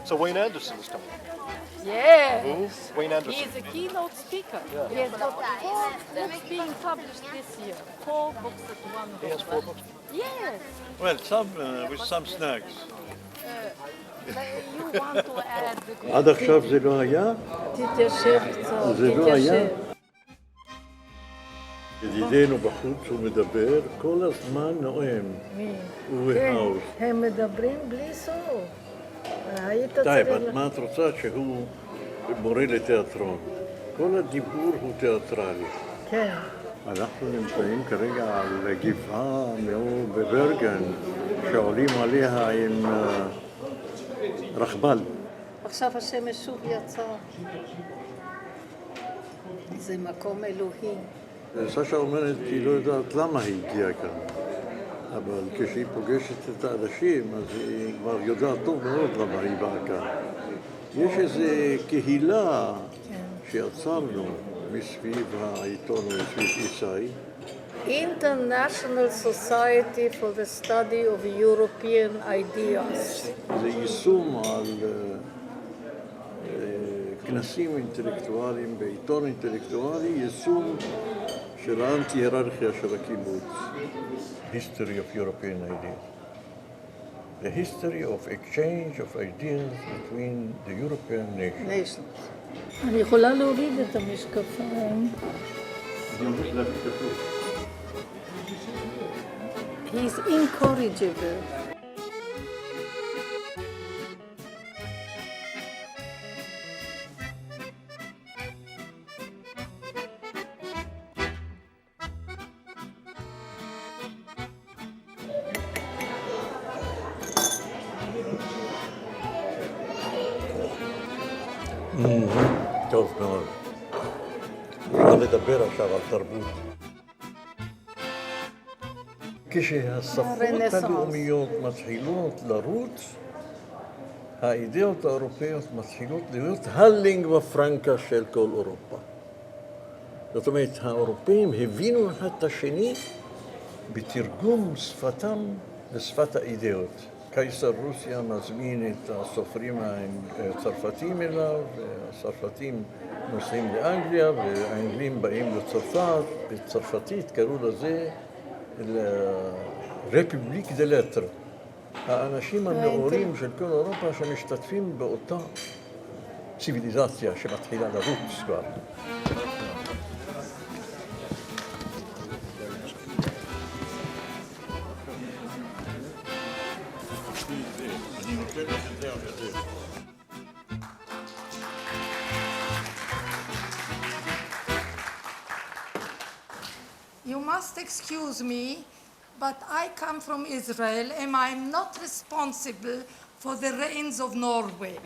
So Wayne Anderson is coming. Yes. Wayne Anderson. He is a keynote speaker. Yeah. He has got 4 books being published this year. 4 books at one go. He has 4 books. Yes. Well, some with some snacks. You want to add... עד עכשיו זה לא היה? תתיישב קצת, זה לא היה? תתיישב. ידידנו בחוץ הוא מדבר, כל הזמן נואם. מי? הוא כן, והאוז. הם מדברים בלי סוף. היית די, צריך... אבל מה את רוצה שהוא מורה לתיאטרון? כל הדיבור הוא תיאטרלי. כן. אנחנו נמצאים כרגע על גבעה מאוד בברגן, שעולים עליה עם רכבל. עכשיו השמש שוב יצא. זה מקום אלוהי. סשה אומרת שהיא לא יודעת למה היא הגיעה כאן, אבל כשהיא פוגשת את האנשים, אז היא כבר יודעת טוב מאוד למה היא באה כאן. יש איזו קהילה שיצרנו מסביב העיתון ומסביב איסאי. International Society for the Study of European Ideas. זה יישום על כנסים אינטלקטואליים בעיתון אינטלקטואלי, יישום של האנטי-היררכיה של הקיבוץ. History of European ideas. The history of exchange of ideas between the European nations. אני יכולה להוריד את המשקפיים. He's incorrigible. טוב מאוד. אפשר לדבר עכשיו על תרבות. כשהשפות הלאומיות מתחילות לרוץ, האידאות האירופאיות מתחילות להיות הלינגווה פרנקה של כל אירופה. זאת אומרת, האירופאים הבינו אחד את השני בתרגום שפתם לשפת האידאות. קיסר רוסיה מזמין את הסופרים הצרפתים אליו, והצרפתים נוסעים לאנגליה, והאנגלים באים לצרפת. בצרפתית קראו לזה רפובליק דה לטר. האנשים הנאורים של כל אירופה שמשתתפים באותה ציוויליזציה שמתחילה לרוץ כבר. You must excuse me, but I come from Israel and I'm not responsible for the rains of Norway.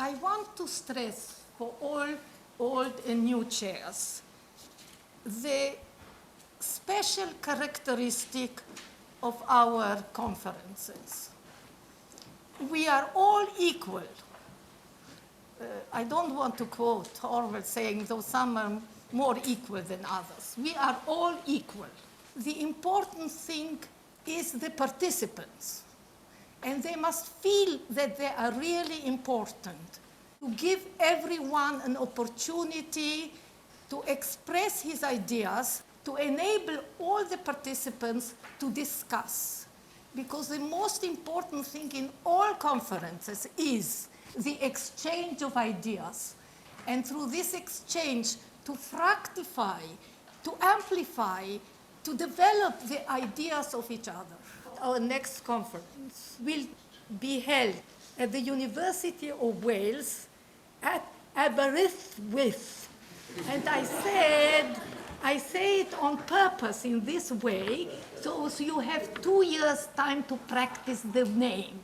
I want to stress for all old and new chairs the special characteristic of our conferences. We are all equal. I don't want to quote Orwell saying, though some are more equal than others. We are all equal. The important thing is the participants. And they must feel that they are really important. To give everyone an opportunity to express his ideas, to enable all the participants to discuss. Because the most important thing in all conferences is the exchange of ideas. And through this exchange, to fructify, to amplify, to develop the ideas of each other. Our next conference will be held at the University of Wales at Aberystwyth. And I say it on purpose in this way, so you have 2 years' time to practice the name.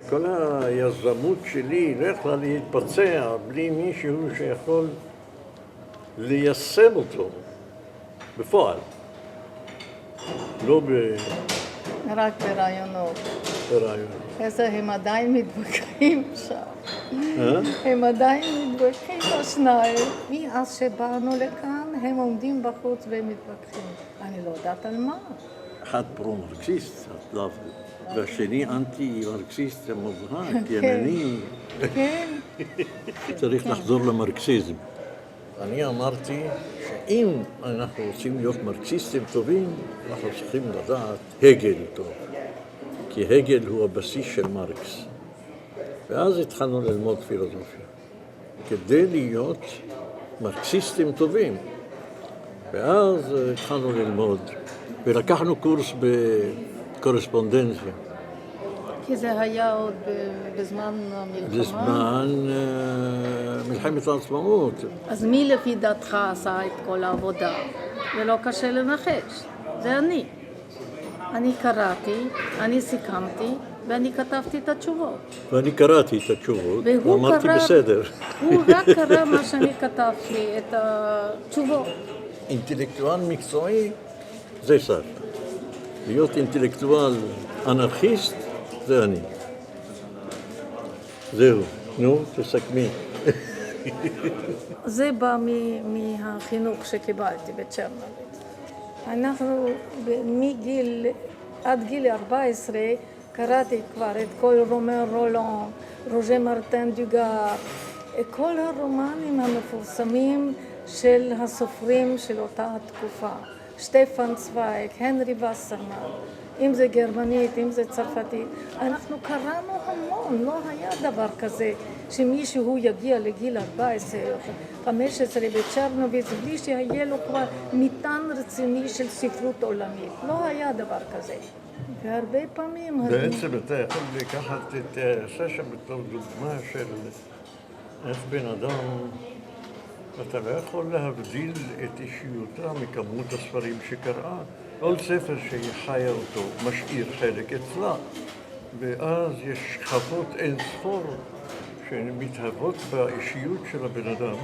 כל היזמות שלי לא יכלה להתבצע בלי מישהו שיכול ליישם אותו בפועל. לא רק ברעיונות. ברעיונות. איזה הם עדיין מתווכחים שם. הם עדיין מתווכחים השניים. מאז שבאנו לכאן, הם עומדים בחוץ והם מתווכחים. אני לא יודעת על מה. אחד פרו-מרקסיסט, את לא... והשני אנטי-מרקסיסט מובהק, ימני. כן. צריך לחזור למרקסיזם. אני אמרתי שאם אנחנו רוצים להיות מרקסיסטים טובים, אנחנו צריכים לדעת הגל טוב. כי הגל הוא הבסיס של מרקס. ואז התחלנו ללמוד פילוסופיה. כדי להיות מרקסיסטים טובים. ואז התחלנו ללמוד. ולקחנו קורס בקורספונדנציה. כי זה היה עוד בזמן המלחמה. בזמן מלחמת העצמאות. אז מי לפי דעתך עשה את כל העבודה? זה לא קשה לנחש, זה אני. אני קראתי, אני סיכמתי, ואני כתבתי את התשובות. ואני קראתי את התשובות, ואמרתי בסדר. הוא רק קרא מה שאני כתבתי, את התשובות. אינטלקטואל מקצועי זה סרטר. להיות אינטלקטואל אנרכיסט זה אני. זהו, נו, תסכמי. זה בא מהחינוך שקיבלתי בצ'רנוביץ. אנחנו עד גיל 14 קראתי כבר את כל רומן רולון, רוז'ה מרטן דוגר, כל הרומנים המפורסמים של הסופרים של אותה התקופה. שטפן צווייג, הנרי וסרמן, אם זה גרמנית, אם זה צרפתית. אנחנו קראנו המון, לא היה דבר כזה שמישהו יגיע לגיל 14, 15 בצ'רנוביץ בלי שהיה לו כבר מטען רציני של ספרות עולמית. לא היה דבר כזה. והרבה פעמים... בעצם אתה יכול לקחת את סשה בתור דוגמה של איך בן אדם, אתה לא יכול להבדיל את אישיותה מכמות הספרים שקראה. כל ספר שהיא חיה אותו משאיר חלק אצלה, ואז יש שכבות אין ספור שמתהוות באישיות של הבן אדם.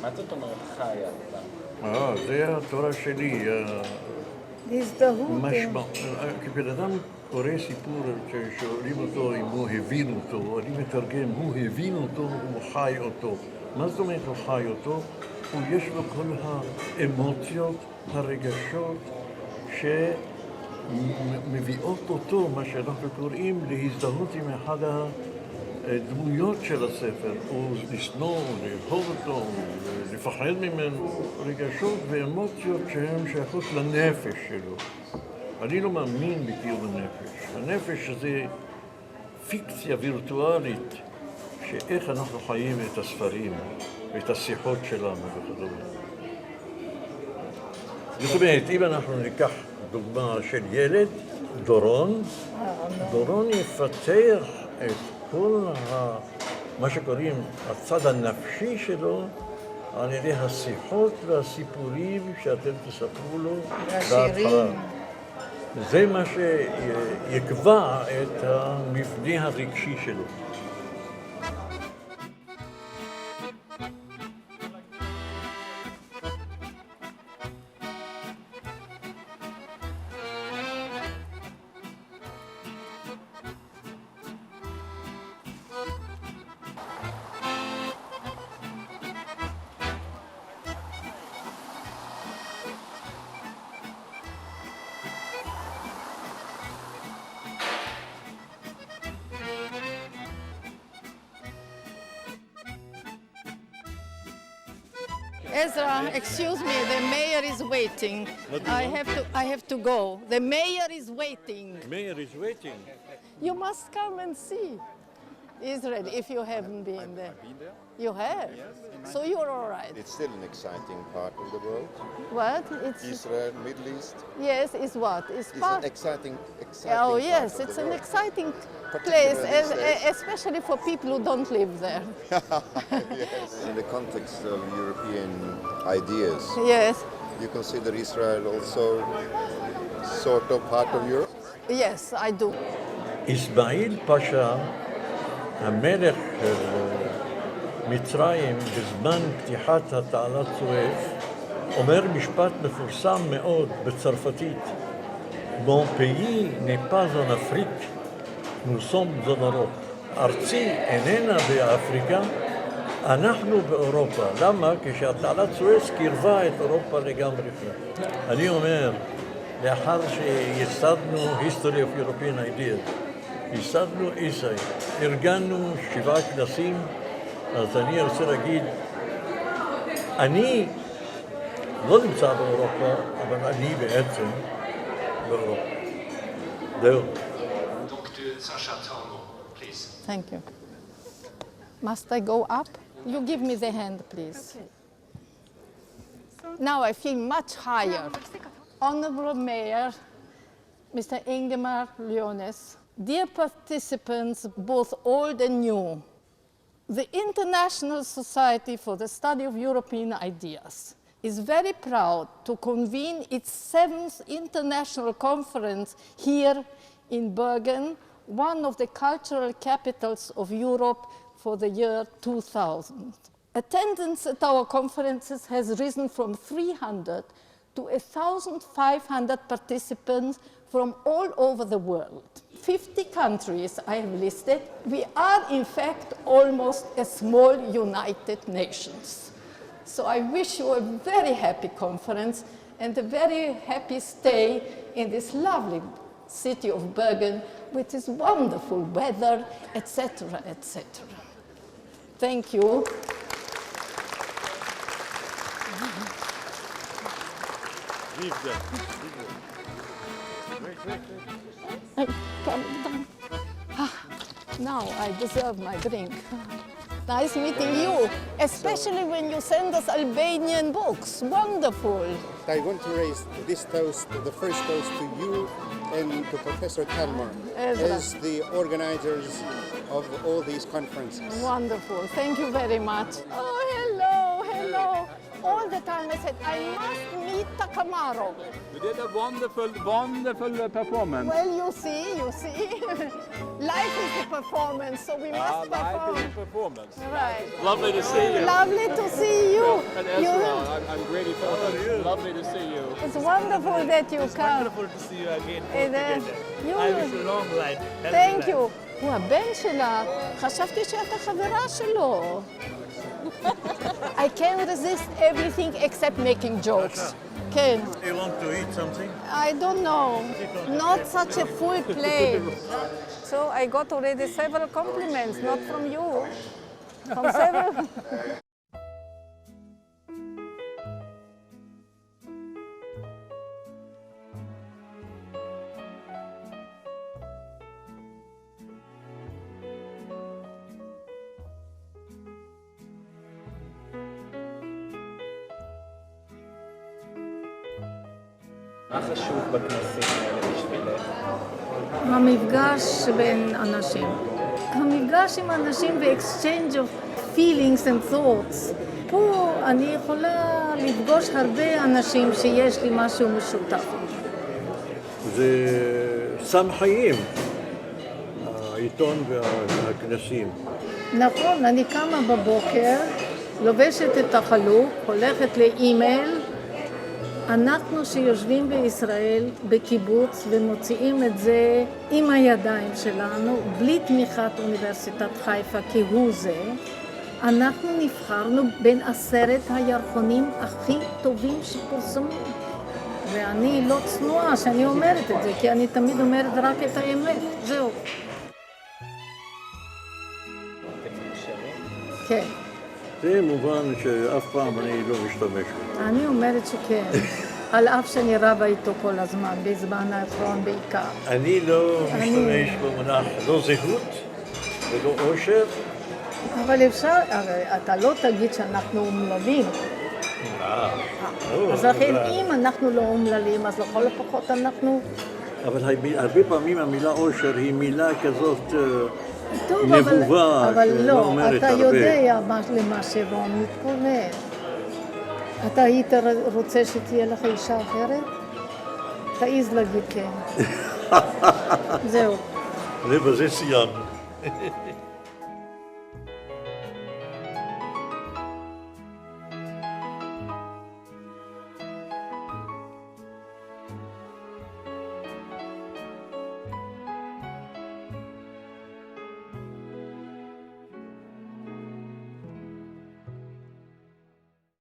מה זאת אומרת חיה? זה התורה שלי. הזדהות. כבן אדם קורא סיפור ששואלים אותו אם הוא הבין אותו, אני מתרגם, הוא הבין אותו, הוא חי אותו. מה זאת אומרת הוא חי אותו? יש לו כל האמוציות, הרגשות שמביאות אותו, מה שאנחנו קוראים, להזדהות עם אחד הדמויות של הספר, או לשנוא, או לאהוב אותו, או לפחד ממנו, רגשות ואמוציות שהן שייכות לנפש שלו. אני לא מאמין בקיום הנפש. הנפש זה פיקציה וירטואלית, שאיך אנחנו חיים את הספרים ואת השיחות שלנו וכדומה. זאת אומרת, אם אנחנו ניקח דוגמה של ילד, דורון יפתח את כל מה שקוראים הצד הנפשי שלו על ידי השיחות והסיפורים שאתם תספרו לו בהתחלה. זה מה שיקבע את המבנה הרגשי שלו. Ezra, excuse me, the mayor is waiting. I have to go. The mayor is waiting. Mayor is waiting. You must come and see Israel if you haven't been there. I've been there. You have? Yes. So you're all right. It's still an exciting part of the world. What? It's Israel, Middle East. yes, it's what? It's It's part. an exciting Oh part yes, of it's the an world. exciting place, Particularly these days. especially for people who don't live there. Yes. In the context of European ideas, Yes, you consider Israel also sort of part of Europe? yes, I do. אסמאעיל פאשא, המלך של מצרים בזמן פתיחת התעלת סואץ, אומר משפט מפורסם מאוד בצרפתית. Mon pays n'est pas en Afrique, nous sommes en Europe. ארצי איננה באפריקה, אנחנו באירופה. למה? כשהתעלת סואץ קירבה את אירופה לגמרי. אני אומר, לאחר שייסדנו History of European Ideas, ייסדנו איסאי, ארגנו 7 כנסים, אז אני רוצה להגיד, אני לא נמצא באירופה, אבל אני בעצם באירופה. זהו. Dr. Sasha Tano, please. Thank you. Must I go up? You give me the hand, please. Now I feel much higher. Honorable Mayor, Mr. Ingemar Leones, dear participants, both old and new, the International Society for the Study of European Ideas is very proud to convene its 7th international conference here in Bergen, one of the cultural capitals of Europe for the year 2000. Attendance at our conferences has risen from 300 to 1,500 participants from all over the world. 50 countries I have listed. We are, in fact, almost a small United Nations. So I wish you a very happy conference and a very happy stay in this lovely city of Bergen with this wonderful weather, etc., etc. Thank you. Come down. Now I deserve my drink. Nice meeting you, especially when you send us Albanian books. Wonderful. I want to raise this toast, the first toast to you and to Professor Kalmar Ezra. as the organizers of all these conferences. Wonderful. Thank you very much. Oh, hello, hello. All the time I said, I must meet Takamaro. You did a wonderful performance. Well, you see. Life is the performance, so we must perform. Live performance. Right. Lovely to see you. Lovely to see you. And Ezra, I'm really lovely to see you. It's wonderful that you come. Wonderful to see you again. And, you, I wish you long life. healthy Thank life. you. הוא הבן שלה, חשבתי שאתה חברה שלו. I can't resist everything except making jokes. כן. You want to eat something? I don't know. Not such a full plate. So I got already several compliments, not from you. From several. מה חשוב בכנסים האלה בשבילך? המפגש בין אנשים. המפגש עם אנשים ו-exchange of feelings and thoughts. פה אני יכולה לפגוש הרבה אנשים שיש לי משהו משותף. זה סם חיים, העיתון והכנסים. נכון, אני קמה בבוקר, לובשת את החלוק, הולכת לאימייל. אנחנו שיושבים בישראל בקיבוץ ומוציאים את זה עם הידיים שלנו, בלי תמיכת אוניברסיטת חיפה כהוא זה, אנחנו נבחרנו בין 10 הירחונים הכי טובים שפורסמו. ואני לא צנועה שאני אומרת את זה, כי אני תמיד אומרת רק את האמת. זהו. כן. זה מובן שאף פעם אני לא משתמש בו. אני אומרת שכן. על אף שאני רבה איתו כל הזמן, בזמן האחרון בעיקר. אני לא משתמש במונח לא זהות ולא עושר. אבל אפשר, הרי אתה לא תגיד שאנחנו אומללים. אז לכן אם אנחנו לא אומללים, אז לכל הפחות אנחנו... אבל הרבה פעמים המילה עושר היא מילה כזאת טוב, נבובה, אבל שלא לא, אומרת אתה הרבה. יודע למה שרון מתכוון. אתה היית רוצה שתהיה לך אישה אחרת? תעיז להגיד כן. זהו. ובזה סיימנו.